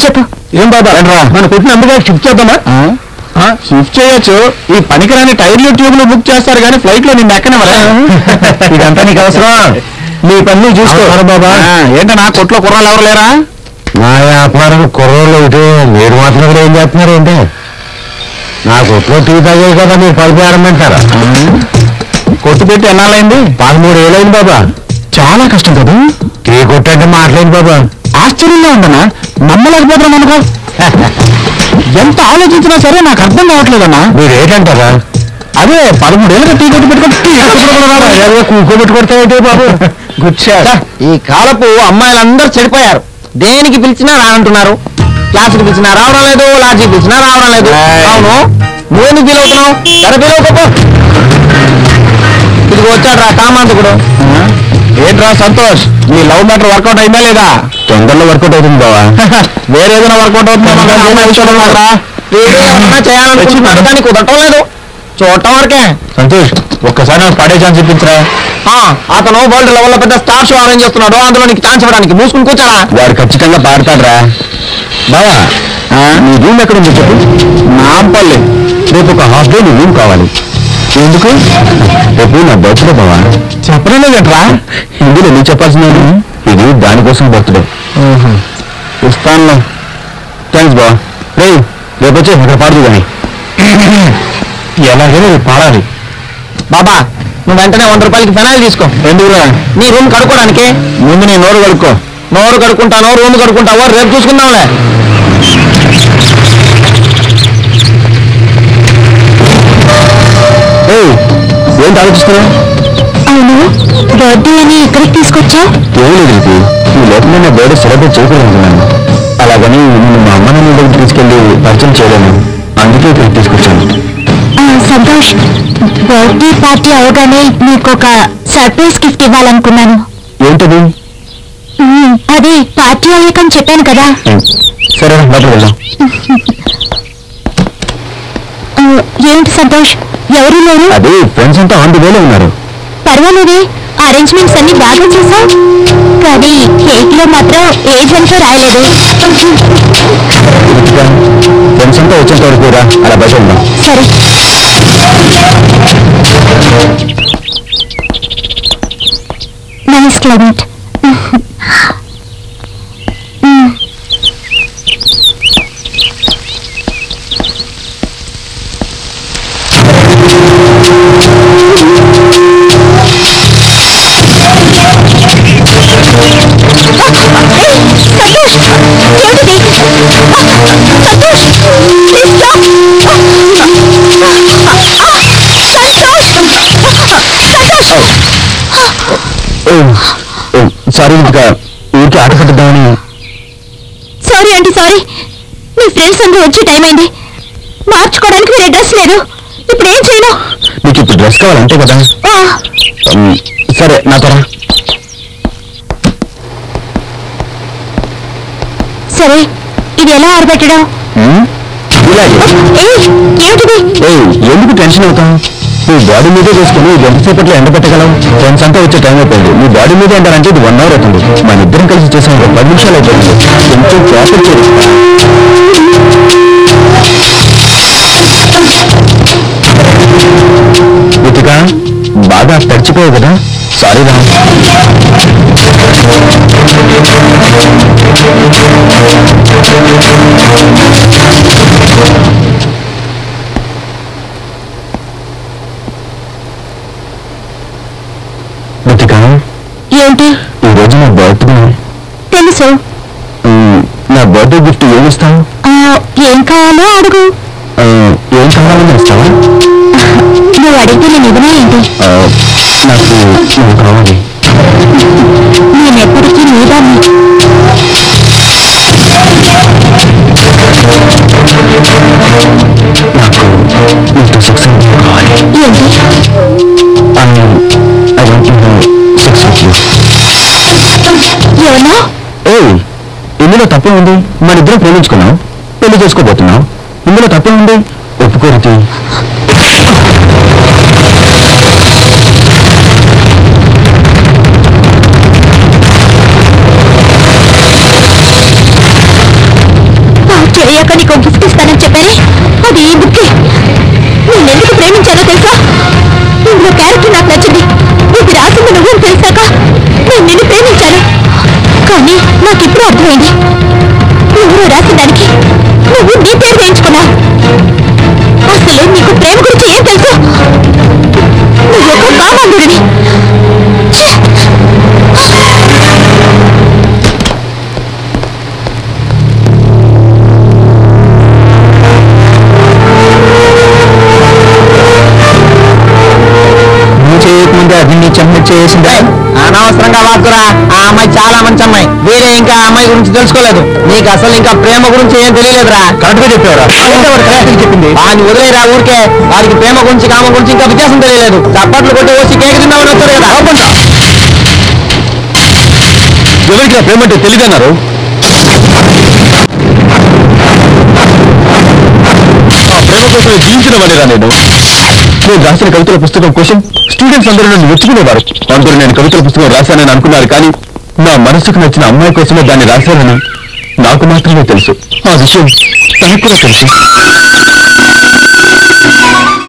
చెప్పు. ఏం బాబా మన కొట్టిన అందుగా షిఫ్ట్ చేద్దామా? షిఫ్ట్ చేయొచ్చు. ఈ పనికిరాని టైర్లు ట్యూబ్లు బుక్ చేస్తారు కానీ ఫ్లైట్ లో నిన్ను ఎక్కనివ్వరా? ఇదంతా నీకు అవసరం? నీ పని చూసుకోవాలి బాబా. ఏంటన్నా కొట్లో కుర్రాలు ఎవరు లేరా? నా వ్యాపారం కుర్రోళ్ళు ఒకటి, మీరు మాత్రం కూడా ఏం చేస్తున్నారు ఏంటి? నా కొట్లో టీ తాగే కదా మీరు పది ప్రారంభించారా? కొట్టు పెట్టి ఎన్నాళ్ళైంది? 13 ఏళ్ళైంది బాబా. చాలా కష్టం కదా టీ కొట్టంటే మాట్లాడింది బాబా. ఆశ్చర్యంగా ఉందన్నా, నమ్మలేకపోతున్నాం అనుకో. ఎంత ఆలోచించినా సరే నాకు అర్థం కావట్లేదన్నా. మీరు ఏంటంటారా? అదే 13 ఏళ్ళగా టీ కొట్టు పెట్టుకుంటే కూకోబెట్టుకొడతాయంటే బాబు. ఈ కాలపు అమ్మాయిలందరూ చెడిపోయారు. దేనికి పిలిచినా రానంటున్నారు. క్లాసుకి పిలిచినా రావడం లేదు, లాడ్జికి పిలిచినా రావడం లేదు. అవును, నువ్వెందుకు ఫీల్ అవుతున్నావు? సరే ఫీల్ అవుకోపో. ఇదిగో వచ్చాడు రా కామాంతకుడు. ఏంట్రా సంతోష్, నీ లవ్ మ్యాటర్ వర్కౌట్ అయిందా లేదా? తొందరలో వర్కౌట్ అవుతుంది బావా. వేరే ఏదైనా వర్కౌట్ అవుతుందా? చేయాలనుకుంటున్నాడు కానీ కుదరటం లేదు. చూడటం వరకే. సంతోష్, ఒక్కసారి నాకు పడే ఛాన్స్ ఇప్పించరా? అతను వరల్డ్ లెవెల్ లో పెద్ద స్టార్ షో అరేంజ్ చేస్తున్నాడు. అందులో నీకు ఛాన్స్ ఇవ్వడానికి మూసుకుని కూర్చోరా. వాడు ఖచ్చితంగా పాడతాడురా. బావా, నీ రూమ్ ఎక్కడ ఉందో చెప్పు. నాంపల్లి. రేపు ఒక హాఫ్ డే నీ రూమ్ కావాలి. ఎందుకు? రేపు నా బర్త్డే బావా. చెప్పలేదేంట్రా? హిందీలో నీకు చెప్పాల్సింది. ఇది దానికోసం బర్త్డే. ఇస్తానులే. థ్యాంక్స్ బావా. రేపు వచ్చి ఇక్కడ పాడదు కానీ ఎలాగైనా రేపు పాడాలి. బాబా, నువ్వు వెంటనే 100 రూపాయలకి ఫెనాయిల్ తీసుకో. ఎందుకురా? నీ రూమ్ కడుక్కోవడానికి. ముందు నీ నోరు కడుక్కో. నోరు కడుక్కుంటాను, రూమ్ కడుక్కుంటావో రేపు చూసుకుందాంలే. ఏంటి ఆలోచిస్తున్నావు? అవును, బర్త్డే అని ఇక్కడికి తీసుకొచ్చా? ఏం లేదు, ఈ లోపల నా బర్త్డే సెలబ్రేట్ చేయకూడదనుకున్నాను. అలాగని నేను మా అమ్మ నాన్న దగ్గరికి తీసుకెళ్ళి పరిచయం చేయలేను. అందుకే ఇక్కడికి తీసుకొచ్చాను. సంతోష్, బర్త్డే పార్టీ అవగానే నీకు ఒక సర్ప్రైజ్ గిఫ్ట్ ఇవ్వాలనుకున్నాను. ఏంటది? అది పార్టీ అయ్యాకని చెప్పాను కదా. సరే లోపల వెళ్దాం. ఏంటి సంతోష్, ఎవరు లేరు? అది ఫ్రెండ్స్ అంతా ఆన్ ది వేలో ఉన్నారు. పర్వాలేదే, అరేంజ్మెంట్స్ అన్ని బాగా చేశావు. కానీ కేక్ లో మాత్రం ఏజ్ అంతా రాయలేదు. ఫ్రెండ్స్ అంతా వచ్చేంత వరకు రా, అలా బయట ఉందాం. సరే. Nice climate. సారీ ఇంకా ఊరికి ఆట పట్టుద్దామని. సారీ అంటే సారీ. మీ ఫ్రెండ్స్ అందరూ వచ్చే టైం అయింది. మార్చుకోవడానికి వేరే డ్రెస్ లేదు. ఇప్పుడు ఏం చేయను? నీకు ఇప్పుడు డ్రెస్ కావాలంటే కదా. సరే నాతో రా. సరే, ఇది ఎలా ఆరబెట్టడం? ఏమిటిది? ఎందుకు టెన్షన్ అవుతావు? నువ్వు బాడీ మీదే వేసుకుని ఎంతసేపట్లో ఎండ పెట్టగలవు? ఫ్రెండ్స్ అంతా వచ్చే టైం అయిపోయింది. నీ బాడీ మీద ఎండాలంటే ఇది 1 అవర్ అవుతుంది. మన ఇద్దరం కలిసి చేసాం 10 నిమిషాలు అయిపోయింది. కొంచెం ప్రాఫిట్ చేస్తా. రుతిక, బాగా తడిచిపోయావు కదా. సారీ రా. రుతిక, ఏంటి? ఈరోజు నా బర్త్డే. తెలుసు. నా బర్త్డే గిఫ్ట్ ఏమిస్తావు? ఏం కావాలో అడుగు. ఏం కావాలని ఇస్తావా? నువ్వు అడిగితే నేను ఇవ్వనా ఏంటి? నాకు నువ్వు కావాలి. నేనెప్పటికీ నీదాన్ని. నాకు నీతో సెక్స్ కావాలి. ఏంటి? I want to have sex with you. ఎవరో? ఇందులో తప్పే ఉంది. మన ఇద్దరం ప్రేమించుకున్నాం, పెళ్లి చేసుకోబోతున్నాం. ఇందులో తప్పే ఉంది. ఒప్పుకోరుతి. అయ్యాక నీకు గిఫ్ట్ ఇస్తానని చెప్పారే, అది ఈ బుక్కే. నేను ఎందుకు ప్రేమించానో తెలుసా? ఇందులో క్యారెక్టర్ నాకు నచ్చింది. ఇది రాసింది నువ్వు తెలిసాక నేను నిన్ను ప్రేమించాను. కానీ నాకు ఇప్పుడు అర్థమైంది, నువ్వు రాసిన దానికి నువ్వు నీ పేరు వేయించుకున్నావు. అసలు నీకు ప్రేమ గురించి ఏం తెలుసు? నువ్వు ఒక కామాంధుడిని. చేయకముందే అది నీ చెమ్మెట్ చేసిందా? అనవసరంగా వాకురా. ఆ అమ్మాయి చాలా మంచి అమ్మాయి. వేరే ఇంకా ఆ అమ్మాయి గురించి తెలుసుకోలేదు. నీకు అసలు ఇంకా ప్రేమ గురించి ఏం తెలియలేదురా. కరెక్ట్ గా చెప్పారా? చెప్పింది వాడిని వదిలేరా ఊరికే. వాడికి ప్రేమ గురించి కామ గురించి ఇంకా వ్యత్యాసం తెలియలేదు. చప్పట్లు కొట్టి వచ్చి కేక్ తిన్నామని వస్తారు కదా. ఎవరికి ఆ ప్రేమ అంటే తెలియదన్నారు? ఆ ప్రేమ కోసం జీవించిన వాడిరా నేను రాసిన కవితల పుస్తకం కోసం స్టూడెంట్స్ అందరూ నన్ను మెచ్చుకునేవారు. అందరూ నేను కవితల పుస్తకం రాశానని అనుకున్నారు, కానీ నా మనసుకు నచ్చిన అమ్మాయి కోసమే దాన్ని రాశానని నాకు మాత్రమే తెలుసు. ఆ విషయం తనకు కూడా తెలుసు.